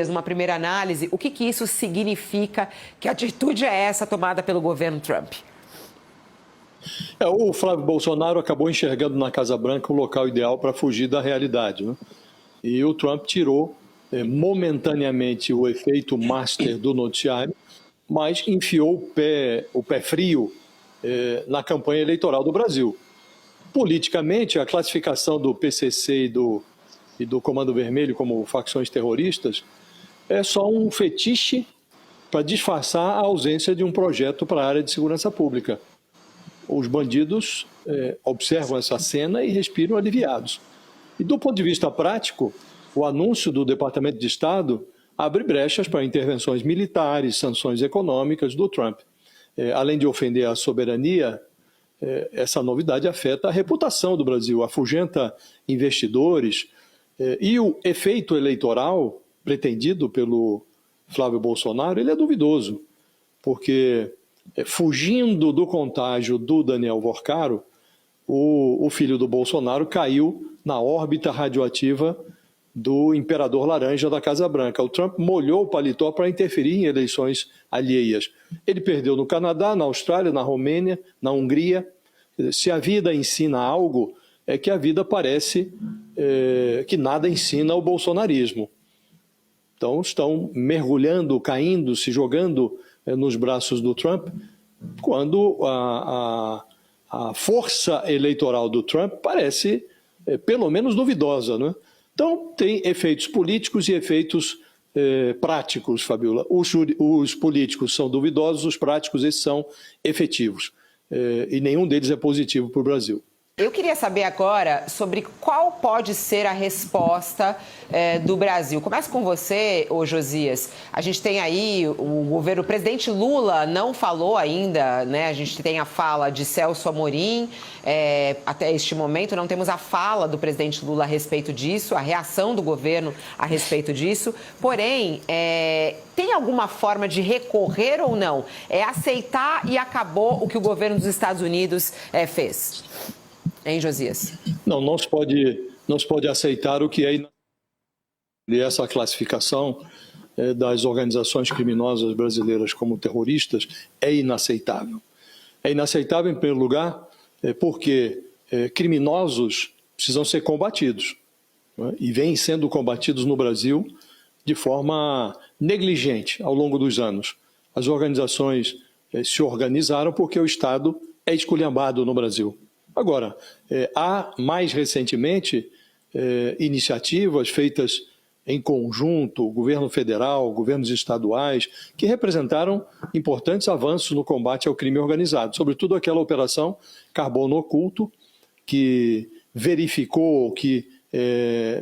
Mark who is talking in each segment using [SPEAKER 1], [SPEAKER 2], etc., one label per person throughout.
[SPEAKER 1] Numa primeira análise, o que isso significa? Que atitude é essa tomada pelo governo Trump?
[SPEAKER 2] O Flávio Bolsonaro acabou enxergando na Casa Branca o local ideal para fugir da realidade, né? E o Trump tirou momentaneamente o efeito master do noticiário, mas enfiou o pé frio na campanha eleitoral do Brasil. Politicamente, a classificação do PCC e do Comando Vermelho como facções terroristas é só um fetiche para disfarçar a ausência de um projeto para a área de segurança pública. Os bandidos observam essa cena e respiram aliviados. E do ponto de vista prático, o anúncio do Departamento de Estado abre brechas para intervenções militares, sanções econômicas do Trump. Além de ofender a soberania, essa novidade afeta a reputação do Brasil, afugenta investidores, e o efeito eleitoral pretendido pelo Flávio Bolsonaro, ele é duvidoso, porque fugindo do contágio do Daniel Vorcaro, o filho do Bolsonaro caiu na órbita radioativa do imperador laranja da Casa Branca. O Trump molhou o paletó para interferir em eleições alheias. Ele perdeu no Canadá, na Austrália, na Romênia, na Hungria. Se a vida ensina algo, é que a vida parece que nada ensina o bolsonarismo. Então estão mergulhando, caindo, se jogando nos braços do Trump, quando a força eleitoral do Trump parece pelo menos duvidosa, né? Então, tem efeitos políticos e efeitos práticos, Fabiola. Os políticos são duvidosos, os práticos, esses são efetivos. E nenhum deles é positivo para o Brasil.
[SPEAKER 1] Eu queria saber agora sobre qual pode ser a resposta do Brasil. Começo com você, Josias. A gente tem aí o presidente Lula não falou ainda, né? A gente tem a fala de Celso Amorim. Até este momento não temos a fala do presidente Lula a respeito disso, a reação do governo a respeito disso. Porém, tem alguma forma de recorrer ou não? É aceitar e acabou o que o governo dos Estados Unidos fez? Hein, Josias?
[SPEAKER 2] Não se pode aceitar o que é essa classificação das organizações criminosas brasileiras como terroristas é inaceitável. É inaceitável, em primeiro lugar, porque criminosos precisam ser combatidos, né? E vêm sendo combatidos no Brasil de forma negligente ao longo dos anos. As organizações se organizaram porque o Estado é esculhambado no Brasil. Agora, há mais recentemente iniciativas feitas em conjunto, governo federal, governos estaduais, que representaram importantes avanços no combate ao crime organizado, sobretudo aquela operação Carbono Oculto, que verificou, que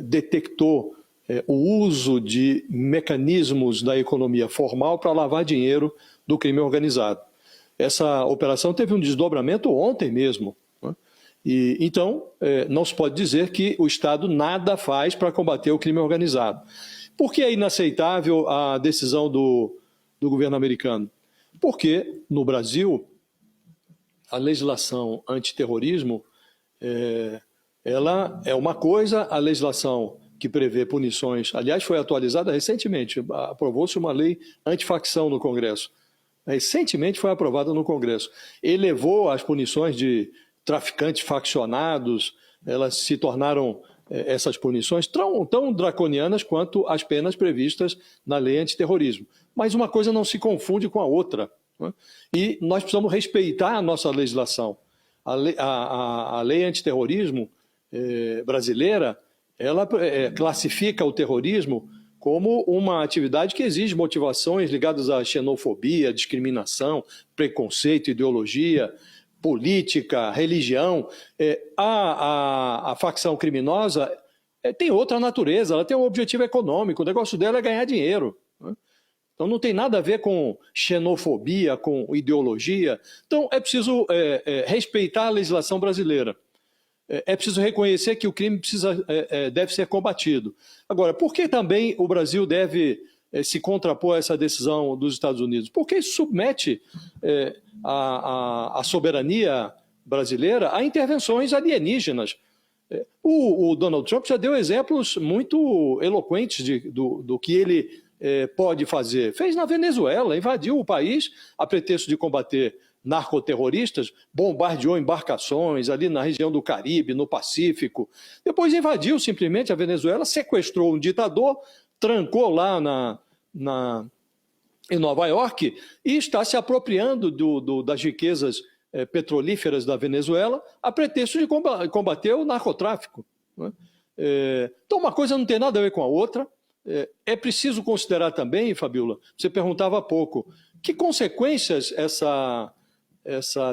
[SPEAKER 2] detectou o uso de mecanismos da economia formal para lavar dinheiro do crime organizado. Essa operação teve um desdobramento ontem mesmo. Então, não se pode dizer que o Estado nada faz para combater o crime organizado. Por que é inaceitável a decisão do governo americano? Porque, no Brasil, a legislação antiterrorismo ela é uma coisa, a legislação que prevê punições, aliás, foi atualizada recentemente, aprovou-se uma lei antifacção no Congresso. Recentemente foi aprovada no Congresso. Elevou as punições de traficantes faccionados, elas se tornaram, essas punições, tão draconianas quanto as penas previstas na lei antiterrorismo. Mas uma coisa não se confunde com a outra, né? E nós precisamos respeitar a nossa legislação. A lei antiterrorismo brasileira, ela classifica o terrorismo como uma atividade que exige motivações ligadas à xenofobia, discriminação, preconceito, ideologia, política, religião. A facção criminosa tem outra natureza, ela tem um objetivo econômico, o negócio dela é ganhar dinheiro, né? Então não tem nada a ver com xenofobia, com ideologia. Então é preciso respeitar a legislação brasileira. É preciso reconhecer que o crime deve ser combatido. Agora, por que também o Brasil deve se contrapor a essa decisão dos Estados Unidos? Porque isso submete a soberania brasileira a intervenções alienígenas. O Donald Trump já deu exemplos muito eloquentes do que ele pode fazer. Fez na Venezuela, invadiu o país a pretexto de combater narcoterroristas, bombardeou embarcações ali na região do Caribe, no Pacífico. Depois invadiu simplesmente a Venezuela, sequestrou um ditador, trancou lá em Nova York e está se apropriando das riquezas petrolíferas da Venezuela a pretexto de combater o narcotráfico. Né? Então, uma coisa não tem nada a ver com a outra. É preciso considerar também, Fabiola, você perguntava há pouco, que consequências essa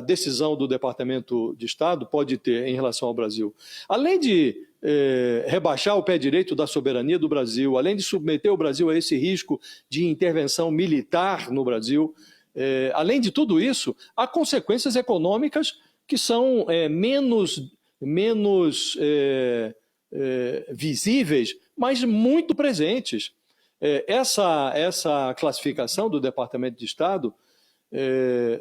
[SPEAKER 2] decisão do Departamento de Estado pode ter em relação ao Brasil. Além de rebaixar o pé direito da soberania do Brasil, além de submeter o Brasil a esse risco de intervenção militar no Brasil, além de tudo isso, há consequências econômicas que são menos visíveis, mas muito presentes. Essa classificação do Departamento de Estado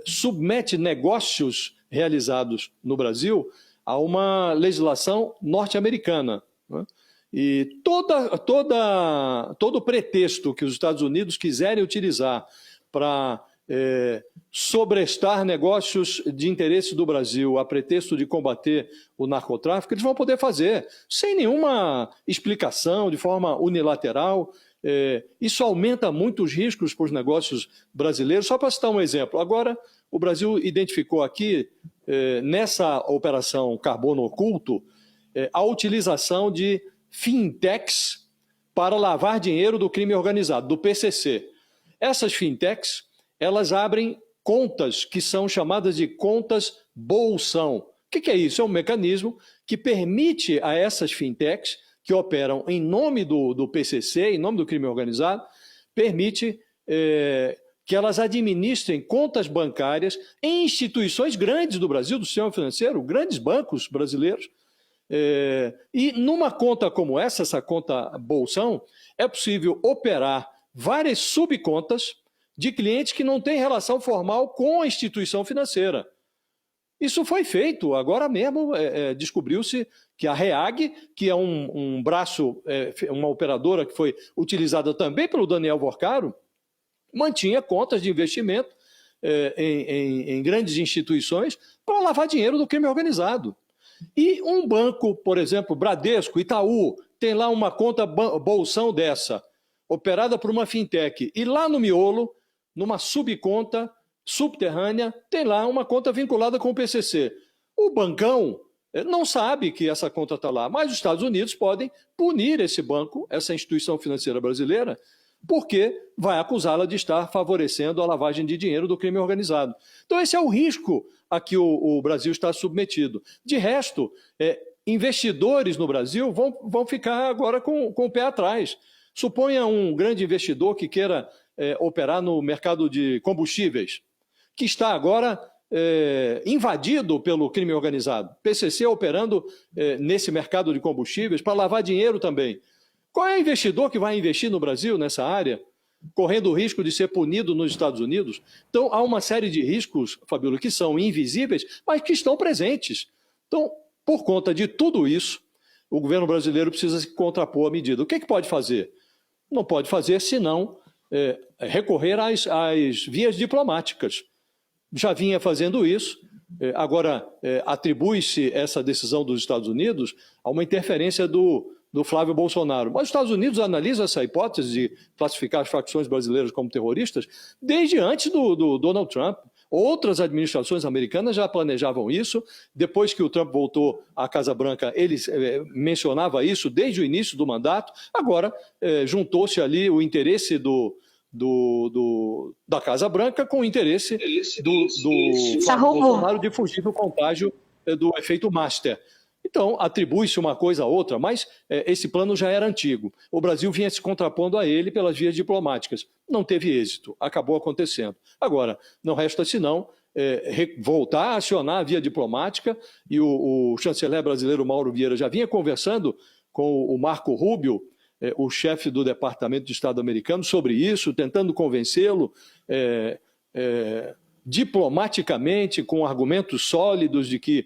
[SPEAKER 2] submete negócios realizados no Brasil a uma legislação norte-americana. Né? E todo pretexto que os Estados Unidos quiserem utilizar para sobrestar negócios de interesse do Brasil a pretexto de combater o narcotráfico, eles vão poder fazer, sem nenhuma explicação, de forma unilateral. Isso aumenta muito os riscos para os negócios brasileiros. Só para citar um exemplo, agora o Brasil identificou aqui, nessa operação Carbono Oculto, a utilização de fintechs para lavar dinheiro do crime organizado, do PCC. Essas fintechs, elas abrem contas que são chamadas de contas bolsão. O que é isso? É um mecanismo que permite a essas fintechs que operam em nome do PCC, em nome do crime organizado, permite que elas administrem contas bancárias em instituições grandes do Brasil, do sistema financeiro, grandes bancos brasileiros. E numa conta como essa conta bolsão, é possível operar várias subcontas de clientes que não têm relação formal com a instituição financeira. Isso foi feito, agora mesmo descobriu-se que a REAG, que é um braço, uma operadora que foi utilizada também pelo Daniel Vorcaro, mantinha contas de investimento em grandes instituições para lavar dinheiro do crime organizado. E um banco, por exemplo, Bradesco, Itaú, tem lá uma conta bolsão dessa, operada por uma fintech, e lá no miolo, numa subconta subterrânea, tem lá uma conta vinculada com o PCC. O bancão não sabe que essa conta está lá, mas os Estados Unidos podem punir esse banco, essa instituição financeira brasileira, porque vai acusá-la de estar favorecendo a lavagem de dinheiro do crime organizado. Então esse é o risco a que o Brasil está submetido. De resto, investidores no Brasil vão ficar agora com o pé atrás. Suponha um grande investidor que queira operar no mercado de combustíveis, que está agora invadido pelo crime organizado. PCC operando nesse mercado de combustíveis para lavar dinheiro também. Qual é o investidor que vai investir no Brasil nessa área, correndo o risco de ser punido nos Estados Unidos? Então, há uma série de riscos, Fabíola, que são invisíveis, mas que estão presentes. Então, por conta de tudo isso, o governo brasileiro precisa se contrapor à medida. O que pode fazer? Não pode fazer senão recorrer às vias diplomáticas. Já vinha fazendo isso, agora atribui-se essa decisão dos Estados Unidos a uma interferência do Flávio Bolsonaro. Mas os Estados Unidos analisam essa hipótese de classificar as facções brasileiras como terroristas desde antes do Donald Trump. Outras administrações americanas já planejavam isso. Depois que o Trump voltou à Casa Branca, ele mencionava isso desde o início do mandato. Agora, juntou-se ali o interesse da Casa Branca com o interesse do Flávio Bolsonaro de fugir do contágio do efeito Master. Então, atribui-se uma coisa a outra, mas esse plano já era antigo. O Brasil vinha se contrapondo a ele pelas vias diplomáticas. Não teve êxito, acabou acontecendo. Agora, não resta senão voltar a acionar a via diplomática, e o chanceler brasileiro Mauro Vieira já vinha conversando com o Marco Rubio, o chefe do Departamento de Estado americano, sobre isso, tentando convencê-lo diplomaticamente, com argumentos sólidos de que